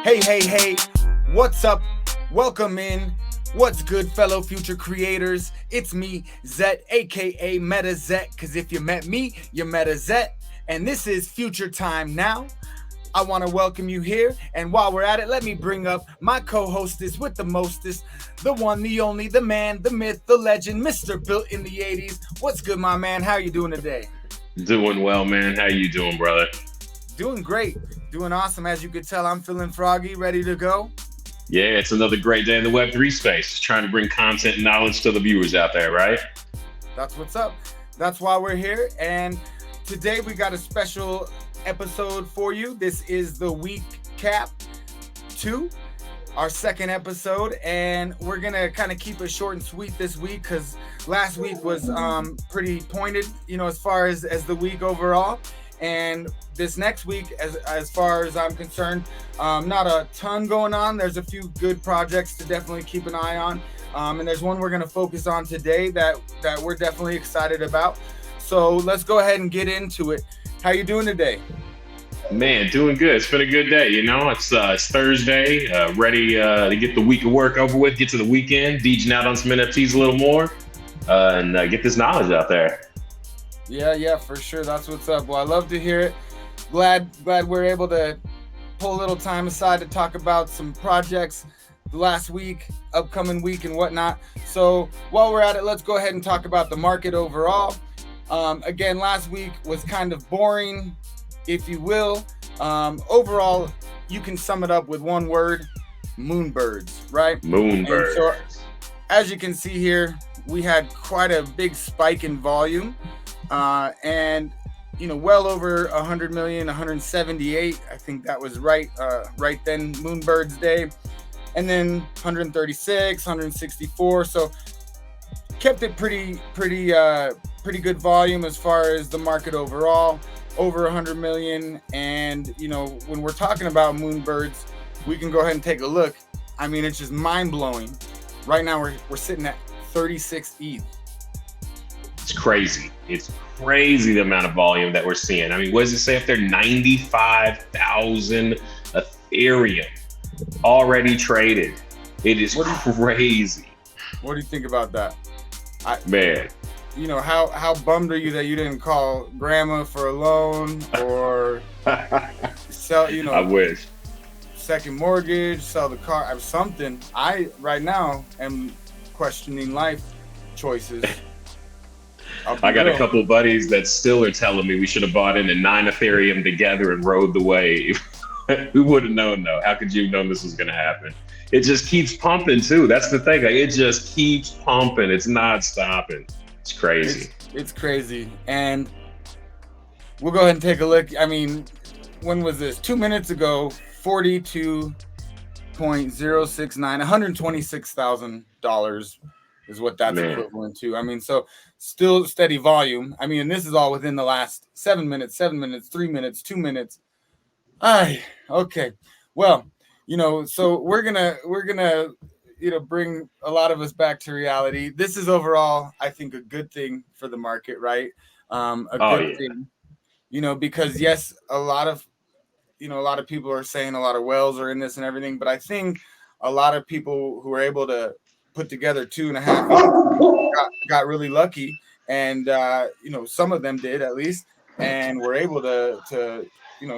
Hey, what's up? Welcome in. What's good, fellow future creators? It's me, Zet, aka NFTZerk, because if you met me, you met a Zet, and this is Future Time Now. I want to welcome you here, and while we're at it, let me bring up my co-hostess with the mostest, the one, the only, the man, the myth, the legend, Mr. Built in the 80s. What's good, my man? How are you doing today? Doing well, man. How you doing, brother? Doing great. Doing awesome. As you could tell, I'm feeling froggy, ready to go. Yeah, it's another great day in the Web3 space. Just trying to bring content and knowledge to the viewers out there, right? That's what's up. That's why we're here. And today we got a special episode for you. This is the WeekCap 2, our second episode. And we're going to kind of keep it short and sweet this week because last week was pretty pointed, as far as the week overall. And this next week, as far as I'm concerned, not a ton going on. There's a few good projects to definitely keep an eye on. And there's one we're going to focus on today that we're definitely excited about. So let's go ahead and get into it. How you doing today? Man, doing good. It's been a good day. It's Thursday, ready to get the week of work over with, get to the weekend, deejing out on some NFTs a little more, and get this knowledge out there. Yeah, for sure. That's what's up. Well, I love to hear it. Glad we're able to pull a little time aside to talk about some projects the last week, upcoming week, and whatnot. So while we're at it, let's go ahead and talk about the market overall. Again, last week was kind of boring, if you will. Overall, you can sum it up with one word: moonbirds, right? Moonbirds. So, as you can see here, we had quite a big spike in volume. And well over 100 million, 178, I think that was right then, Moonbird's Day, and then 136, 164. So kept it pretty good volume as far as the market overall, over 100 million. And when we're talking about Moonbirds, we can go ahead and take a look. I mean, it's just mind blowing. Right now we're sitting at 36 ETH. It's crazy. It's crazy the amount of volume that we're seeing. I mean, what does it say up there? 95,000 Ethereum already traded. It is crazy. What do you think about that? Man. How bummed are you that you didn't call grandma for a loan or sell, I wish. Second mortgage, sell the car, or something. I, right now, am questioning life choices. I got a couple of buddies that still are telling me we should have bought in at 9 Ethereum together and rode the wave. Who would have known, though? How could you have known this was going to happen? It just keeps pumping, too. That's the thing. Like, it just keeps pumping. It's not stopping. It's crazy. It's crazy. And we'll go ahead and take a look. I mean, when was this? 2 minutes ago, 42.069, $126,000 is what that's equivalent to. I mean, so still steady volume. I mean, and this is all within the last 7 minutes, 3 minutes, 2 minutes. Okay. Well, so we're gonna bring a lot of us back to reality. This is overall, I think, a good thing for the market, right? Good thing, because yes, a lot of people are saying a lot of whales are in this and everything, but I think a lot of people who are able to put together 2.5 got really lucky, and some of them did at least, and were able to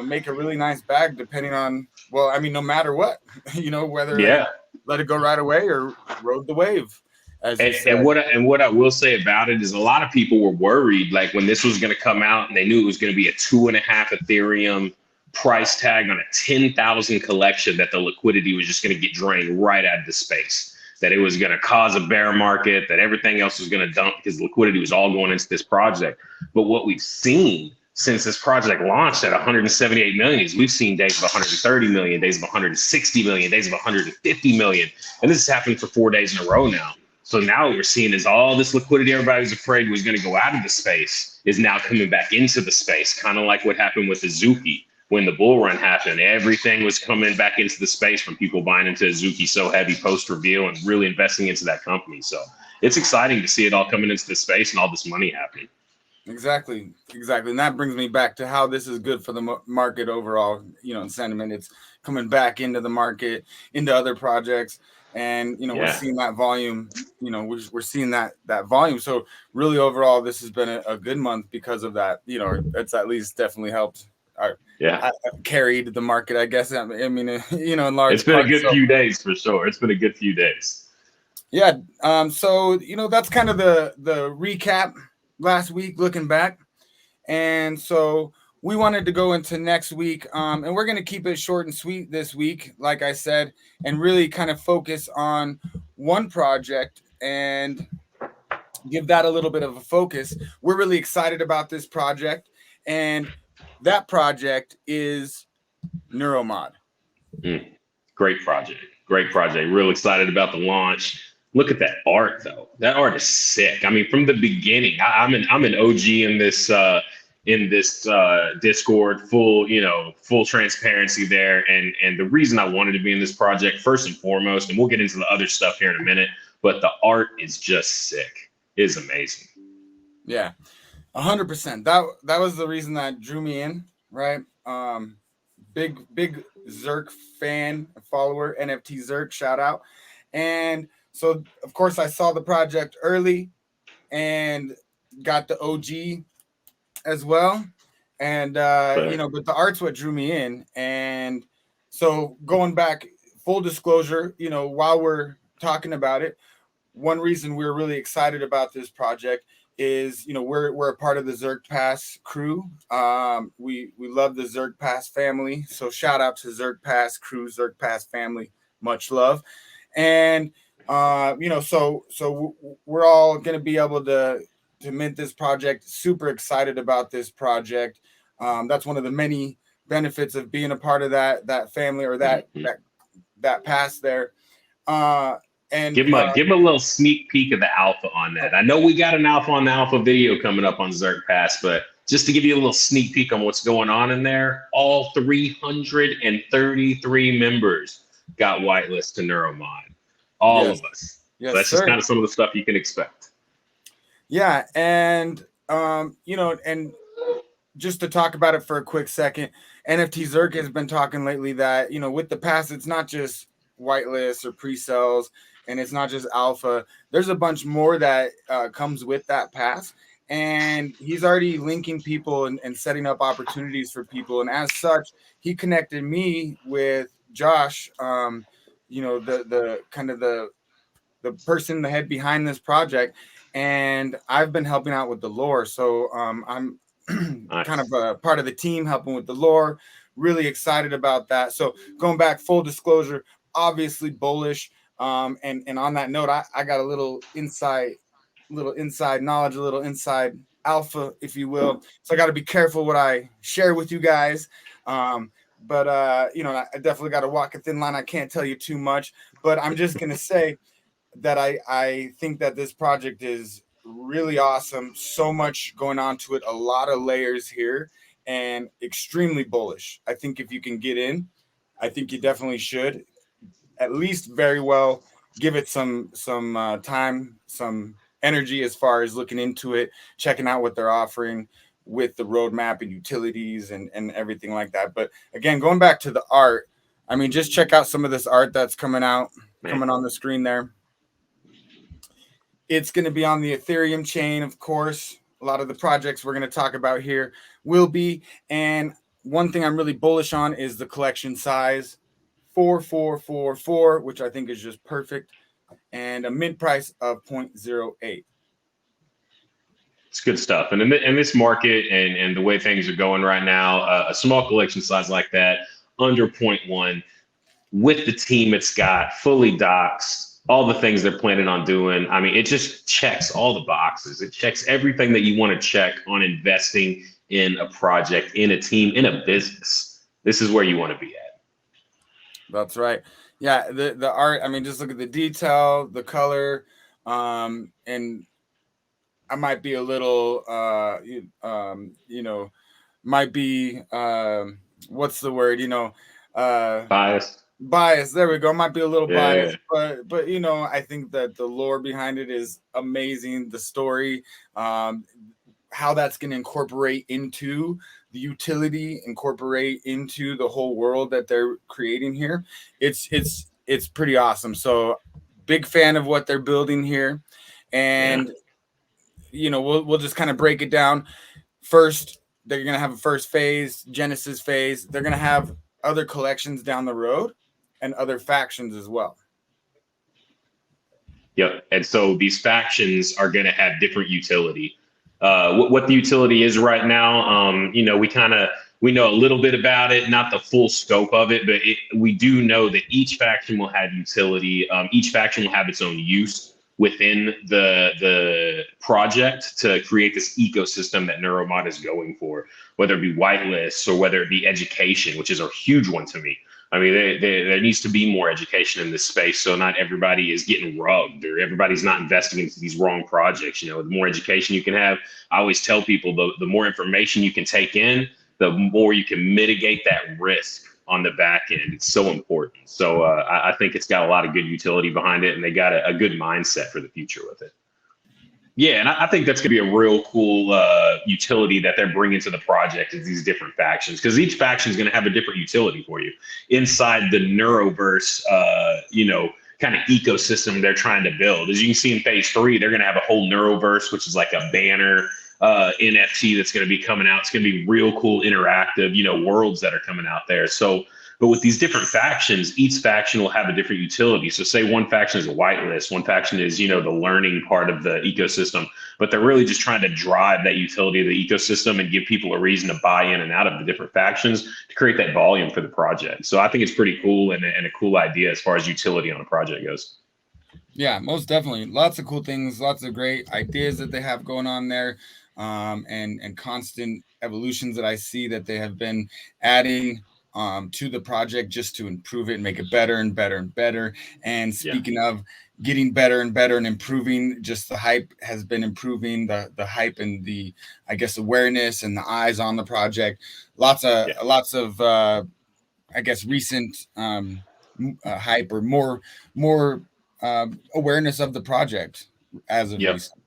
make a really nice bag depending on, well, I mean, no matter what, whether let it go right away or rode the wave. And what I will say about it is a lot of people were worried, like when this was going to come out and they knew it was going to be a 2.5 Ethereum price tag on a 10,000 collection, that the liquidity was just going to get drained right out of the space, that it was going to cause a bear market, that everything else was going to dump because liquidity was all going into this project. But what we've seen since this project launched at 178 million is we've seen days of 130 million, days of 160 million, days of 150 million. And this has happened for 4 days in a row now. So now what we're seeing is all this liquidity everybody was afraid was going to go out of the space is now coming back into the space, kind of like what happened with Azuki. When the bull run happened, everything was coming back into the space from people buying into Azuki so heavy post reveal and really investing into that company. So it's exciting to see it all coming into the space and all this money happening. Exactly. And that brings me back to how this is good for the market overall, and sentiment. It's coming back into the market, into other projects. And, we're seeing that volume, we're seeing that volume. So really overall, this has been a good month because of that. It's at least definitely helped. Carried the market, I guess. I mean, in large it's been part. a good few days for sure. It's been a good few days. Yeah. So, that's kind of the recap last week looking back. And so we wanted to go into next week, and we're going to keep it short and sweet this week, like I said, and really kind of focus on one project and give that a little bit of a focus. We're really excited about this project, and that project is Neuromod. Great project. Real excited about the launch. Look at that art, though. That art is sick. I mean, from the beginning, I'm an OG in this Discord. Full transparency there. And the reason I wanted to be in this project, first and foremost, and we'll get into the other stuff here in a minute, but the art is just sick. It is amazing. Yeah, 100%. That was the reason that drew me in, right? Big Zerk fan, follower, NFTZerk, shout out. And so, of course, I saw the project early and got the OG as well. And, but the art's what drew me in. And so going back, full disclosure, while we're talking about it, one reason we're really excited about this project is, we're a part of the Zerk Pass crew. We love the Zerk Pass family. So shout out to Zerk Pass crew, Zerk Pass family, much love. And, so we're all going to be able to mint this project. Super excited about this project. That's one of the many benefits of being a part of that family or that pass there. And give him a little sneak peek of the alpha on that. I know we got an alpha on the alpha video coming up on Zerk Pass, but just to give you a little sneak peek on what's going on in there, all 333 members got whitelist to Neuromod. All of us. Yes, so that's just kind of some of the stuff you can expect. Yeah, and and just to talk about it for a quick second, NFTZerk has been talking lately that with the pass, it's not just whitelists or pre-sales, and it's not just alpha. There's a bunch more that comes with that pass, and he's already linking people and setting up opportunities for people. And as such, he connected me with Josh, the kind of the person, the head behind this project, and I've been helping out with the lore. So I'm kind of a part of the team helping with the lore. Really excited about that. So going back, full disclosure, obviously bullish. And on that note, I got a little inside knowledge, a little inside alpha, if you will. So I got to be careful what I share with you guys. But I definitely got to walk a thin line. I can't tell you too much, but I'm just going to say that I think that this project is really awesome. So much going on to it, a lot of layers here, and extremely bullish. I think if you can get in, I think you definitely should. At least very well give it some time, some energy as far as looking into it, checking out what they're offering with the roadmap and utilities and everything like that. But again, going back to the art, I mean, just check out some of this art that's coming on the screen there. It's going to be on the Ethereum chain, of course. A lot of the projects we're going to talk about here will be. And one thing I'm really bullish on is the collection size, 4444, which I think is just perfect, and a mint price of 0.08. It's good stuff. And in this market and the way things are going right now, a small collection size like that, under 0.1, with the team it's got, fully doxed, all the things they're planning on doing. I mean, it just checks all the boxes. It checks everything that you want to check on investing in a project, in a team, in a business. This is where you want to be at. That's right. Yeah, the art, I mean, just look at the detail, the color, and I might be a little, might be, what's the word, biased. There we go. Might be a little biased, but I think that the lore behind it is amazing. The story, how that's going to incorporate into the utility, incorporate into the whole world that they're creating here. It's pretty awesome. So big fan of what they're building here. And we'll just kind of break it down. First, they're going to have a first phase, Genesis phase. They're going to have other collections down the road and other factions as well. Yep. And so these factions are going to have different utility. What the utility is right now, we know a little bit about it, not the full scope of it, but we do know that each faction will have utility. Each faction will have its own use within the project to create this ecosystem that Neuromod is going for, whether it be whitelists or whether it be education, which is a huge one to me. I mean, there needs to be more education in this space, so not everybody is getting rugged or everybody's not investing into these wrong projects. The more education you can have, I always tell people the more information you can take in, the more you can mitigate that risk on the back end. It's so important. So I think it's got a lot of good utility behind it, and they got a good mindset for the future with it. Yeah, and I think that's going to be a real cool utility that they're bringing to the project is these different factions, because each faction is going to have a different utility for you inside the Neuroverse, kind of ecosystem they're trying to build. As you can see in phase 3, they're going to have a whole Neuroverse, which is like a banner NFT that's going to be coming out. It's going to be real cool, interactive, worlds that are coming out there. So, but with these different factions, each faction will have a different utility. So say one faction is a whitelist, one faction is, the learning part of the ecosystem, but they're really just trying to drive that utility of the ecosystem and give people a reason to buy in and out of the different factions to create that volume for the project. So I think it's pretty cool and a cool idea as far as utility on a project goes. Yeah, most definitely. Lots of cool things, lots of great ideas that they have going on there, and constant evolutions that I see that they have been adding to the project just to improve it and make it better and better and better. And speaking of getting better and better and improving, just the hype has been improving, the hype and the, I guess, awareness and the eyes on the project. Lots of I guess recent hype or more awareness of the project as of recent.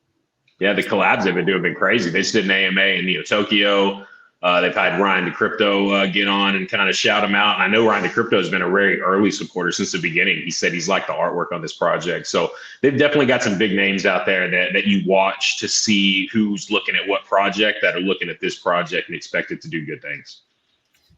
Yeah, the collabs they've been doing have been crazy. They just did an AMA in Neo Tokyo. They've had Ryan DeCrypto get on and kind of shout him out. And I know Ryan DeCrypto has been a very early supporter since the beginning. He said he's liked the artwork on this project. So they've definitely got some big names out there that you watch to see who's looking at what project, that are looking at this project and expect it to do good things.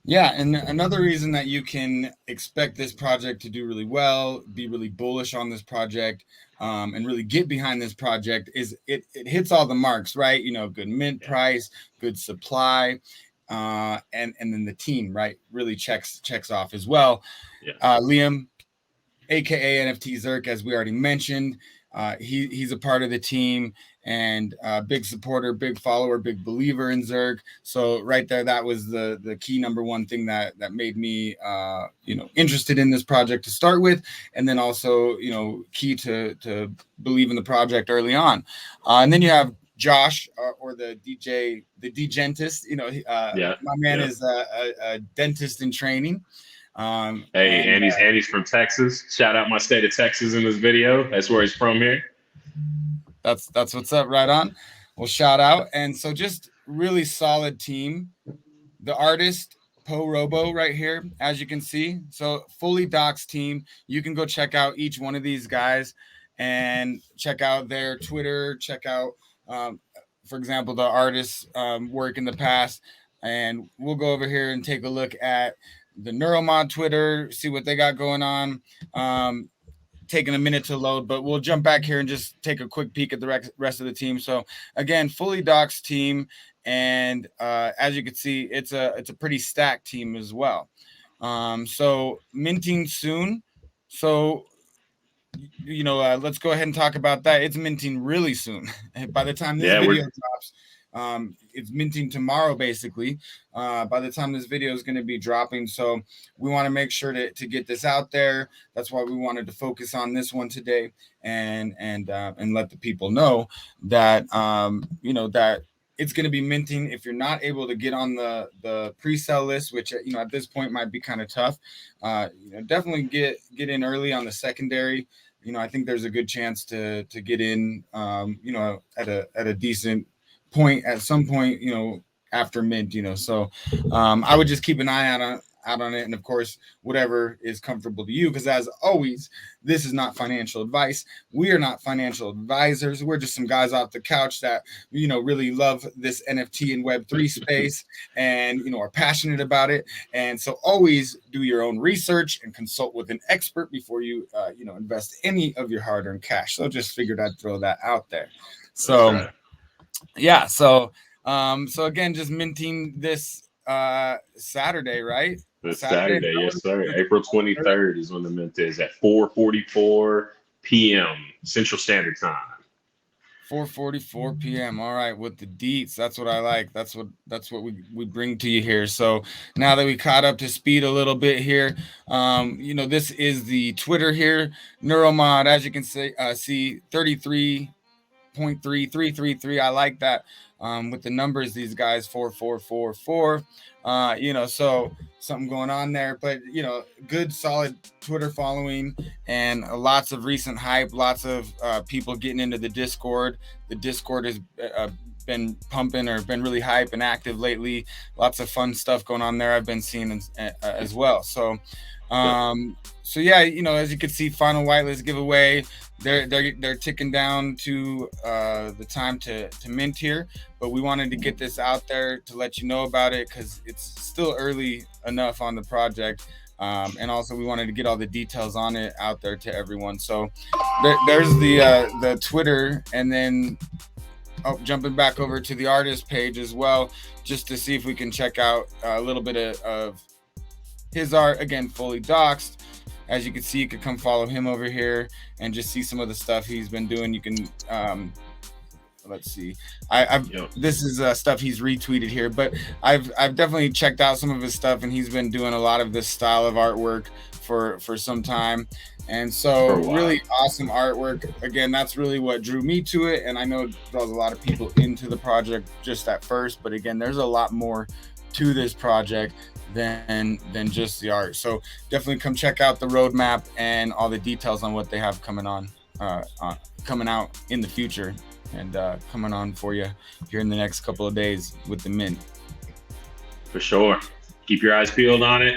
Yeah, and another reason that you can expect this project to do really well, be really bullish on this project, and really get behind this project is it hits all the marks, right? Good mint price, good supply, and then the team, right, really checks off as well. Liam, aka NFTZerk, as we already mentioned, he's a part of the team and big supporter, big follower, big believer in Zerk. So right there, that was the key number one thing that made me interested in this project to start with, and then also key to believe in the project early on. And then you have Josh, or the Thedjentist. My man is a dentist in training. And he's from Texas. Shout out my state of Texas in this video. That's where he's from here. That's what's up. Right on. Well, shout out. And so just really solid team. The artist Po Robo right here, as you can see. So fully doxed team. You can go check out each one of these guys and check out their Twitter, check out for example, the artist's work in the past. And we'll go over here and take a look at the Neuromod Twitter, see what they got going on. Taking a minute to load, but we'll jump back here and just take a quick peek at the rest of the team. So again, fully doxed team, and as you can see, it's a pretty stacked team as well. So minting soon. So let's go ahead and talk about that. It's minting really soon. By the time this video drops, it's minting tomorrow, basically. By the time this video is going to be dropping, so we want to make sure to get this out there. That's why we wanted to focus on this one today, and let the people know that that it's going to be minting. If you're not able to get on the pre-sale list, which at this point might be kind of tough, definitely get in early on the secondary. I think there's a good chance to get in at a decent point at some point, after mint, so I would just keep an eye out on it, and of course whatever is comfortable to you, because as always, this is not financial advice. We are not financial advisors. We're just some guys off the couch that really love this NFT and Web3 space, and are passionate about it. And so always do your own research and consult with an expert before you invest any of your hard-earned cash. So just figured I'd throw that out there. So right. Yeah, so again, just minting this Saturday, right? This Saturday, yes, sir. April 23rd is when the mint is at 4:44 p.m. Central Standard Time. 4:44 p.m. All right, with the deets. That's what I like. That's what we bring to you here. So now that we caught up to speed a little bit here, this is the Twitter here, Neuromod. As you can see, 33.3333. I like that. With the numbers, these guys 4444. So something going on there, but good solid Twitter following, and lots of recent hype, lots of people getting into the Discord. The Discord has been pumping, or been really hype and active lately. Lots of fun stuff going on there I've been seeing as well. So yeah, as you can see, final whitelist giveaway, they're ticking down to the time to mint here, but we wanted to get this out there to let you know about it, because it's still early enough on the project, and also we wanted to get all the details on it out there to everyone. So there's the Twitter, and then jumping back over to the artist page as well, just to see if we can check out a little bit of his art. Again, fully doxed. As you can see, you could come follow him over here and just see some of the stuff he's been doing. You can let's see, this is stuff he's retweeted here, but I've definitely checked out some of his stuff, and he's been doing a lot of this style of artwork for some time. And so really awesome artwork. Again, that's really what drew me to it, and I know it draws a lot of people into the project just at first, but again, there's a lot more to this project than just the art. So definitely come check out the roadmap and all the details on what they have coming out in the future, and coming on for you here in the next couple of days with the mint. For sure. Keep your eyes peeled on it.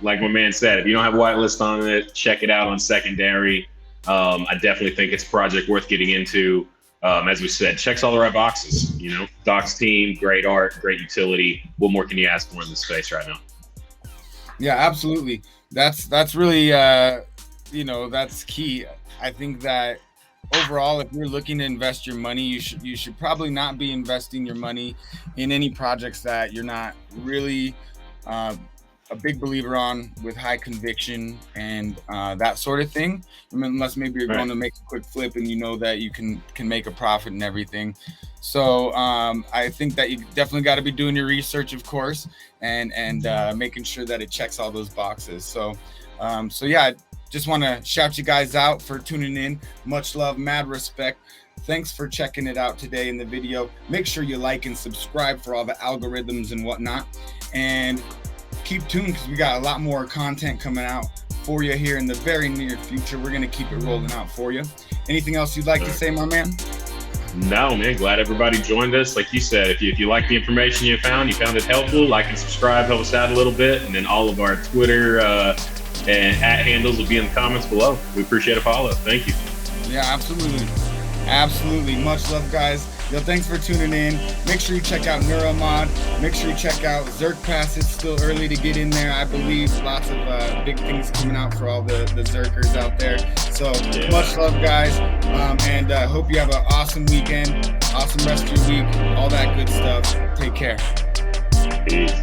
Like my man said, if you don't have a whitelist on it, check it out on secondary. I definitely think it's a project worth getting into. As we said, checks all the right boxes. Doc's team, great art, great utility. What more can you ask for in this space right now? Yeah, absolutely. That's really that's key. I think that overall, if you're looking to invest your money, you should probably not be investing your money in any projects that you're not really a big believer on, with high conviction and that sort of thing. Unless maybe you're going to make a quick flip and that you can make a profit and everything. So I think that you definitely got to be doing your research, of course, and making sure that it checks all those boxes. So yeah, just want to shout you guys out for tuning in. Much love, mad respect. Thanks for checking it out today in the video. Make sure you like and subscribe for all the algorithms and whatnot, and keep tuned, because we got a lot more content coming out for you here in the very near future. We're going to keep it rolling out for you. Anything else you'd like to say, my man? No, man. Glad everybody joined us. Like you said, if you like the information you found it helpful, like and subscribe, help us out a little bit. And then all of our Twitter and @ handles will be in the comments below. We appreciate a follow. Thank you. Yeah, absolutely. Absolutely. Much love, guys. Yo, thanks for tuning in. Make sure you check out Neuromod. Make sure you check out Zerk Pass. It's still early to get in there, I believe. Lots of big things coming out for all the Zerkers out there. So much love, guys. And hope you have an awesome weekend, awesome rest of your week, all that good stuff. Take care. Peace.